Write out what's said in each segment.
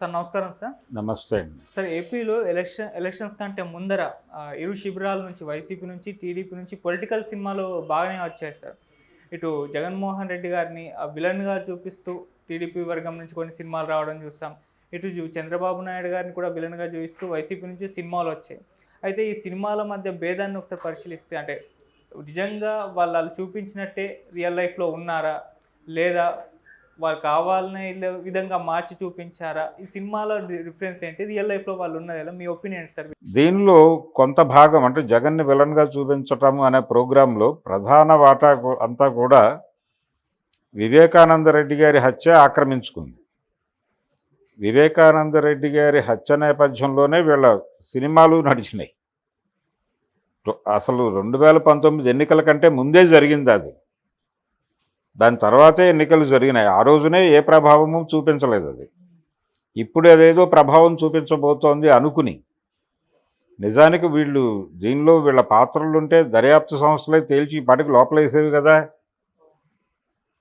Sir నమస్కారం sir. నమస్తే అండి. సార్ ఏపీలో ఎలక్షన్స్ కంటే ముందర ఇరు శిబిరాల నుంచి వైసీపీ నుంచి, టీడీపీ నుంచి పొలిటికల్ సినిమాలు బాగానే వచ్చాయి సార్. ఇటు జగన్మోహన్ రెడ్డి గారిని విలన్‌గా చూపిస్తూ టీడీపీ వర్గం నుంచి కొన్ని సినిమాలు రావడం చూసాం. ఇటు చంద్రబాబు నాయుడు గారిని కూడా విలన్‌గా చూపిస్తూ వైసీపీ నుంచి సినిమాలొచ్చాయి. అయితే ఈ సినిమాల మధ్య భేదాన్ని ఒకసారి పరిశీలిస్తే అంటే నిజంగా వాళ్ళు చూపించినట్టే రియల్ లైఫ్‌లో ఉన్నారా? లేదా వాళ్ళు కావాలనే విధంగా మార్చి చూపించారా? ఈ సినిమాలో డిఫరెన్స్ ఏంటి? రియల్ లైఫ్‌లో వాళ్ళు ఉన్నది ఎలా? మీ ఒపీనియన్ ఏంటి సార్? దీనిలో కొంత భాగం అంటే జగన్‌ని విలన్‌గా చూపించటం అనే ప్రోగ్రాంలో ప్రధాన వాటా అంతా కూడా వివేకానంద రెడ్డి గారి హత్య ఆక్రమించుకుంది. వివేకానంద రెడ్డి గారి హత్య నేపథ్యంలోనే వీళ్ళ సినిమాలు నడిచినాయి. అసలు 2019 ఎన్నికల కంటే ముందే జరిగింది అది. దాని తర్వాతే ఎన్నికలు జరిగినాయి. ఆ రోజునే ఏ ప్రభావము చూపించలేదు అది. ఇప్పుడు అదేదో ప్రభావం చూపించబోతోంది అనుకుని, నిజానికి దీనిలో వీళ్ళ పాత్రలుంటే దర్యాప్తు సంస్థలే తేల్చి ఈ పాటికి లోపలేసేవి కదా.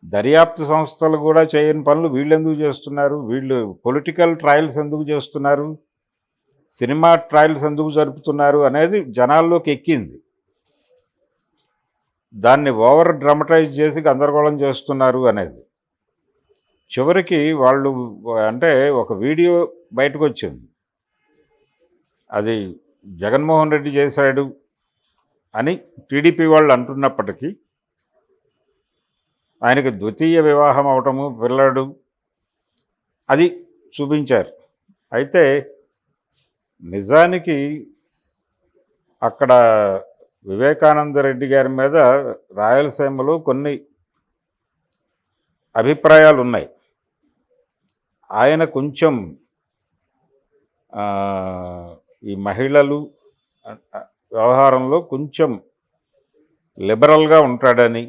దర్యాప్తు సంస్థలు కూడా చేయని పనులు వీళ్ళెందుకు చేస్తున్నారు? వీళ్ళు పొలిటికల్ ట్రయల్స్ ఎందుకు చేస్తున్నారు? సినిమా ట్రయల్స్ ఎందుకు జరుపుతున్నారు అనేది జనాల్లోకి ఎక్కింది. దాన్ని ఓవర్ డ్రామటైజ్ చేసి గందరగోళం చేస్తున్నారు అనేది. చివరికి వాళ్ళు అంటే ఒక వీడియో బయటకు వచ్చింది. అది జగన్మోహన్ రెడ్డి చేశాడు అని టీడీపీ వాళ్ళు అంటున్నప్పటికీ, ఆయనకి ద్వితీయ వివాహం అవటము, పిల్లడు అది చూపించారు. అయితే నిజానికి అక్కడ వివేకానంద రెడ్డి గారి మీద రాయలసీమలో కొన్ని అభిప్రాయాలు ఉన్నాయి. ఆయన కొంచెం ఈ మహిళలు వ్యవహారంలో కొంచెం లిబరల్గా ఉంటాడని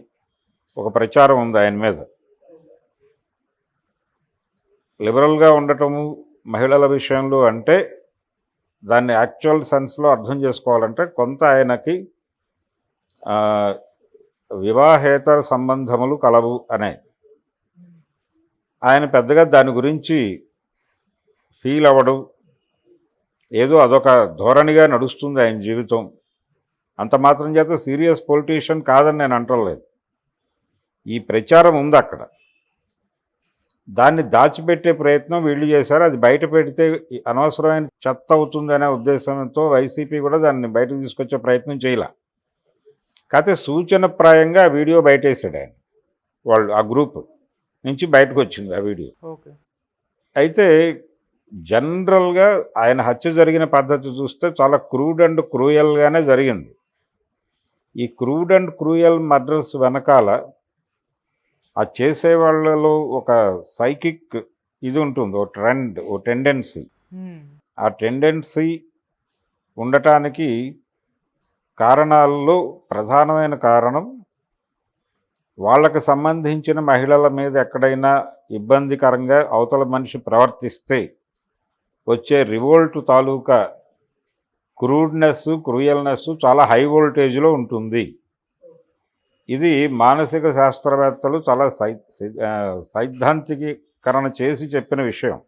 ఒక ప్రచారం ఉంది ఆయన మీద. లిబరల్గా ఉండటము మహిళల విషయంలో అంటే దాన్ని యాక్చువల్ సెన్స్లో అర్థం చేసుకోవాలంటే కొంత ఆయనకి వివాహేతర సంబంధములు కలవు అనే. ఆయన పెద్దగా దాని గురించి ఫీల్ అవ్వడు. ఏదో అదొక ధోరణిగా నడుస్తుంది ఆయన జీవితం. అంత మాత్రం చేత సీరియస్ పొలిటీషియన్ కాదని నేను అంటలేదు. ఈ ప్రచారం ఉంది అక్కడ. దాన్ని దాచిపెట్టే ప్రయత్నం వీళ్ళు చేశారు. అది బయట పెడితే అనవసరమైన చెత్త అవుతుందనే ఉద్దేశంతో వైసీపీ కూడా దాన్ని బయటకు తీసుకొచ్చే ప్రయత్నం చేయలే. కాకపోతే సూచనప్రాయంగా ఆ వీడియో బయటేసాడు ఆయన. వాళ్ళు ఆ గ్రూప్ నుంచి బయటకు వచ్చింది ఆ వీడియో. ఓకే. అయితే జనరల్గా ఆయన హత్య జరిగిన పద్ధతి చూస్తే చాలా క్రూడ్ అండ్ క్రూయల్గానే జరిగింది. ఈ క్రూడ్ అండ్ క్రూయల్ మర్డర్స్ వెనకాల ఆ చేసే వాళ్ళలో ఒక సైకిక్ ఇది ఉంటుంది, ఓ ట్రెండ్, ఓ టెండెన్సీ. ఆ టెండెన్సీ ఉండటానికి కారణాల్లో ప్రధానమైన కారణం వాళ్ళకి సంబంధించిన మహిళల మీద ఎక్కడైనా ఇబ్బందికరంగా అవతల మనిషి ప్రవర్తిస్తే వచ్చే రివోల్ట్ తాలూకా క్రూడ్నెస్, క్రూయల్నెస్ చాలా హై వోల్టేజ్లో ఉంటుంది. ఇది మానసిక శాస్త్రవేత్తలు చాలా సైద్ధాంతికీకరణ చేసి చెప్పిన విషయం.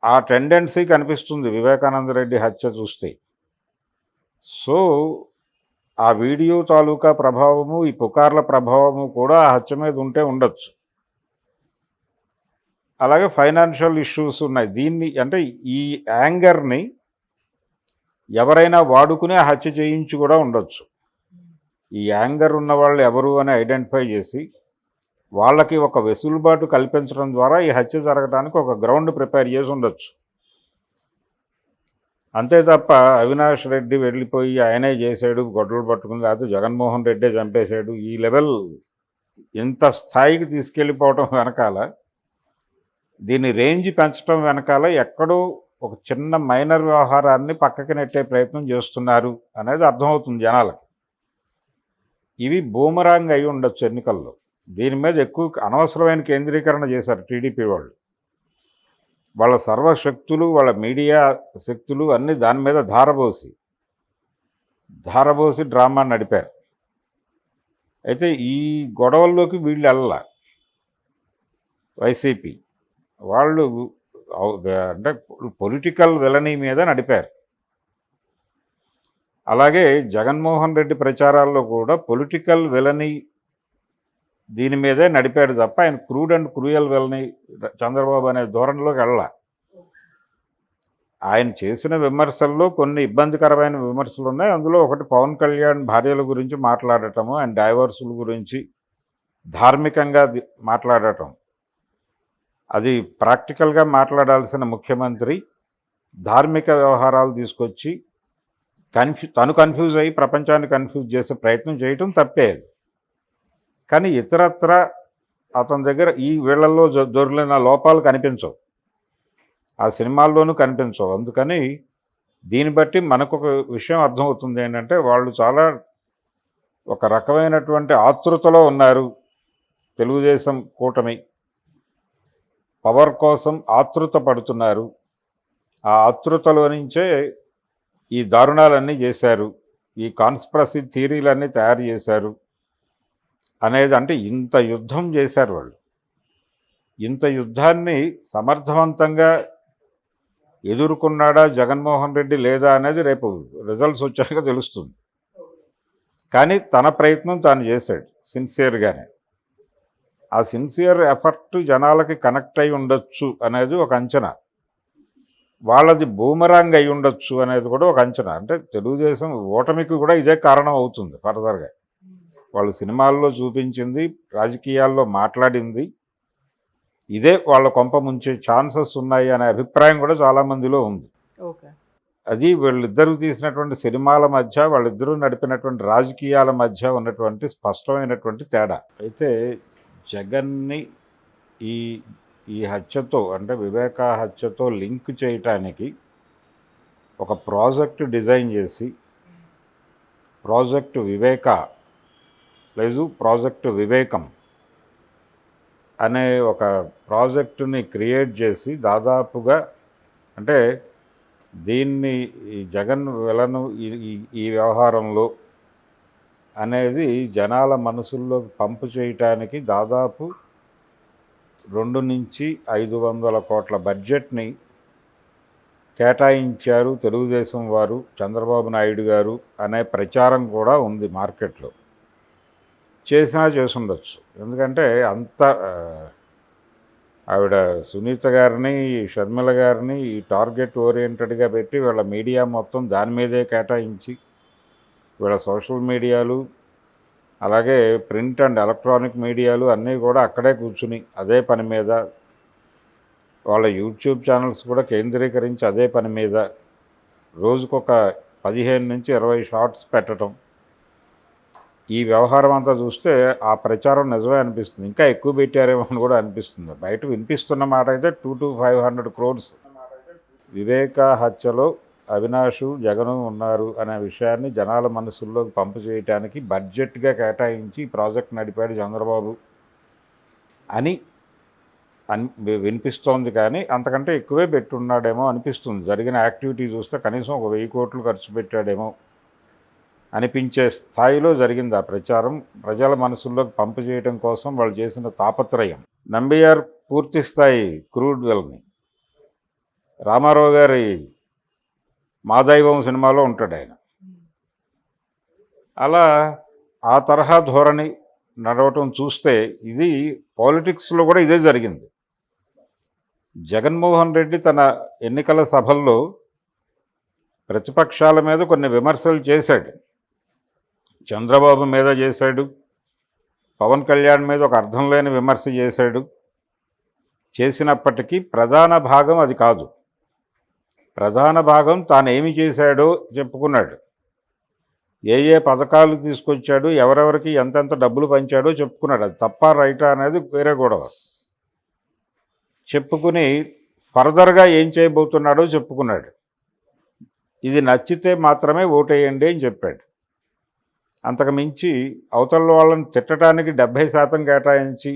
ఆ టెండెన్సీ కనిపిస్తుంది వివేకానంద రెడ్డి హత్య చూస్తే. సో ఆ వీడియో తాలూకా ప్రభావము, ఈ పుకార్ల ప్రభావము కూడా ఆ హత్య మీద ఉంటే ఉండొచ్చు. అలాగే ఫైనాన్షియల్ ఇష్యూస్ ఉన్నాయి. దీన్ని అంటే ఈ యాంగర్ని ఎవరైనా వాడుకునే హత్య చేయించి కూడా ఉండొచ్చు. ఈ యాంగర్ ఉన్న వాళ్ళు ఎవరు అని ఐడెంటిఫై చేసి వాళ్ళకి ఒక వెసులుబాటు కల్పించడం ద్వారా ఈ హత్య జరగడానికి ఒక గ్రౌండ్ ప్రిపేర్ చేసి ఉండొచ్చు. అంతే తప్ప అవినాష్ రెడ్డి వెళ్ళిపోయి ఆయనే చేశాడు, గొడ్డలు పట్టుకుని, లేకపోతే జగన్మోహన్ రెడ్డే చంపేశాడు, ఈ లెవెల్ ఇంత స్థాయికి తీసుకెళ్ళిపోవటం వెనకాల, దీని రేంజ్ పెంచడం వెనకాల ఎక్కడో ఒక చిన్న మైనర్ వ్యవహారాన్ని పక్కకి నెట్టే ప్రయత్నం చేస్తున్నారు అనేది అర్థమవుతుంది జనాలకి. ఇవి బూమరాంగ్ అయి ఉండొచ్చు ఎన్నికల్లో. దీని మీద ఎక్కువ అనవసరమైన కేంద్రీకరణ చేశారు టీడీపీ వాళ్ళు. వాళ్ళ సర్వశక్తులు, వాళ్ళ మీడియా శక్తులు అన్నీ దాని మీద ధారబోసి డ్రామా నడిపారు. అయితే ఈ గొడవల్లోకి వీళ్ళు వెళ్ళాల వైసీపీ. వాళ్ళు అంటే పొలిటికల్ విలనీ మీద నడిపారు. అలాగే జగన్మోహన్ రెడ్డి ప్రచారాల్లో కూడా పొలిటికల్ విలనీ దీని మీదే నడిపాడు తప్ప ఆయన crude and cruel villainy Chandrababu అనే ధోరణిలోకి వెళ్ళాల. ఆయన చేసిన విమర్శల్లో కొన్ని ఇబ్బందికరమైన విమర్శలు ఉన్నాయి. అందులో ఒకటి పవన్ కళ్యాణ్ భార్యల గురించి మాట్లాడటము, ఆయన డైవర్సుల గురించి ధార్మికంగా మాట్లాడటం. అది ప్రాక్టికల్గా మాట్లాడాల్సిన ముఖ్యమంత్రి ధార్మిక వ్యవహారాలు తీసుకొచ్చి తను కన్ఫ్యూజ్ అయ్యి ప్రపంచాన్ని కన్ఫ్యూజ్ చేసే ప్రయత్నం చేయటం తప్పే. కానీ ఇతరత్ర అతని దగ్గర ఈ వీళ్లలో దొరికిన లోపాలు కనిపించవు, ఆ సినిమాల్లోనూ కనిపించవు. అందుకని దీన్ని బట్టి మనకు ఒక విషయం అర్థమవుతుంది ఏంటంటే వాళ్ళు చాలా ఒక రకమైనటువంటి ఆతృతలో ఉన్నారు. తెలుగుదేశం కూటమి పవర్ కోసం ఆతృత పడుతున్నారు. ఆ ఆతృతలో నుంచే ఈ దారుణాలన్నీ చేశారు, ఈ కాన్స్పిరసీ థియరీలన్నీ తయారు చేశారు అనేది. అంటే ఇంత యుద్ధం చేశారు వాళ్ళు. ఇంత యుద్ధాన్ని సమర్థవంతంగా ఎదుర్కొన్నాడా జగన్మోహన్ రెడ్డి లేదా అనేది రేపు రిజల్ట్స్ వచ్చాక తెలుస్తుంది. కానీ తన ప్రయత్నం తాను చేశాడు సిన్సియర్గానే. ఆ సిన్సియర్ ఎఫర్ట్ జనాలకి కనెక్ట్ అయి ఉండొచ్చు అనేది ఒక అంచనా, వాళ్ళది బూమరాంగ్ అయి ఉండొచ్చు అనేది కూడా ఒక అంచనా. అంటే తెలుగుదేశం ఓటమికి కూడా ఇదే కారణం అవుతుంది. ఫర్దర్గా వాళ్ళు సినిమాల్లో చూపించింది, రాజకీయాల్లో మాట్లాడింది ఇదే వాళ్ళ కొంప ముంచే ఛాన్సెస్ ఉన్నాయి అనే అభిప్రాయం కూడా చాలామందిలో ఉంది. ఓకే, అది వీళ్ళిద్దరూ తీసినటువంటి సినిమాల మధ్య, వాళ్ళిద్దరూ నడిపినటువంటి రాజకీయాల మధ్య ఉన్నటువంటి స్పష్టమైనటువంటి తేడా. అయితే జగన్ని ఈ హత్యతో, అంటే వివేకా హత్యతో లింక్ చేయటానికి ఒక ప్రాజెక్ట్ డిజైన్ చేసి ప్రాజెక్ట్ వివేకా లేదు ప్రాజెక్ట్ వివేకం అనే ఒక ప్రాజెక్టుని క్రియేట్ చేసి దాదాపుగా అంటే దీన్ని ఈ జగన్ విలను ఈ వ్యవహారంలో అనేది జనాల మనసుల్లో పంపు చేయటానికి దాదాపు 2 నుంచి 500 కోట్ల బడ్జెట్ని కేటాయించారు తెలుగుదేశం వారు, చంద్రబాబు నాయుడు గారు అనే ప్రచారం కూడా ఉంది మార్కెట్లో. చేసినా చేసుండొచ్చు, ఎందుకంటే అంత ఆవిడ సునీత గారిని, షర్మిల గారిని ఈ టార్గెట్ ఓరియంటెడ్గా పెట్టి వీళ్ళ మీడియా మొత్తం దాని మీదే కేటాయించి, వీళ్ళ సోషల్ మీడియాలు అలాగే ప్రింట్ అండ్ ఎలక్ట్రానిక్ మీడియాలు అన్నీ కూడా అక్కడే కూర్చుని అదే పని మీద, వాళ్ళ యూట్యూబ్ ఛానల్స్ కూడా కేంద్రీకరించి అదే పని మీద రోజుకొక 15 నుంచి 20 షార్ట్స్ పెట్టడం. ఈ వ్యవహారం అంతా చూస్తే ఆ ప్రచారం నిజమే అనిపిస్తుంది, ఇంకా ఎక్కువ పెట్టారేమో అని కూడా అనిపిస్తుంది. బయట వినిపిస్తున్న మాట అయితే 200 to 500 crores వివేకా హత్యలో అవినాష్, జగను ఉన్నారు అనే విషయాన్ని జనాల మనసుల్లోకి పంపు చేయడానికి బడ్జెట్గా కేటాయించి ప్రాజెక్ట్ నడిపాడు చంద్రబాబు అని వినిపిస్తోంది. కానీ అంతకంటే ఎక్కువే పెట్టున్నాడేమో అనిపిస్తుంది. జరిగిన యాక్టివిటీ చూస్తే కనీసం 1000 కోట్లు ఖర్చు పెట్టాడేమో అనిపించే స్థాయిలో జరిగింది ఆ ప్రచారం. ప్రజల మనసుల్లోకి పంపు చేయడం కోసం వాళ్ళు చేసిన తాపత్రయం. నంబియార్ పూర్తి స్థాయి క్రూడ్ వెల్ని రామారావు గారి మా దైవం సినిమాలో ఉంటాడు ఆయన. అలా ఆ తరహా ధోరణి నడవటం చూస్తే ఇది పాలిటిక్స్లో కూడా ఇదే జరిగింది. జగన్మోహన్ రెడ్డి తన ఎన్నికల సభల్లో ప్రతిపక్షాల మీద కొన్ని విమర్శలు చేశాడు. చంద్రబాబు మీద చేశాడు, పవన్ కళ్యాణ్ మీద ఒక అర్థం లేని విమర్శ చేశాడు. చేసినప్పటికీ ప్రధాన భాగం అది కాదు. ప్రధాన భాగం తాను ఏమి చేశాడో చెప్పుకున్నాడు. ఏ పథకాలు తీసుకొచ్చాడు, ఎవరెవరికి ఎంతెంత డబ్బులు పంచాడో చెప్పుకున్నాడు. అది తప్ప రైటా అనేది వేరే గొడవ. చెప్పుకుని ఫర్దర్గా ఏం చేయబోతున్నాడో చెప్పుకున్నాడు. ఇది నచ్చితే మాత్రమే ఓటేయండి అని చెప్పాడు. అంతకు మించి అవతల వాళ్ళని తిట్టడానికి 70% కేటాయించి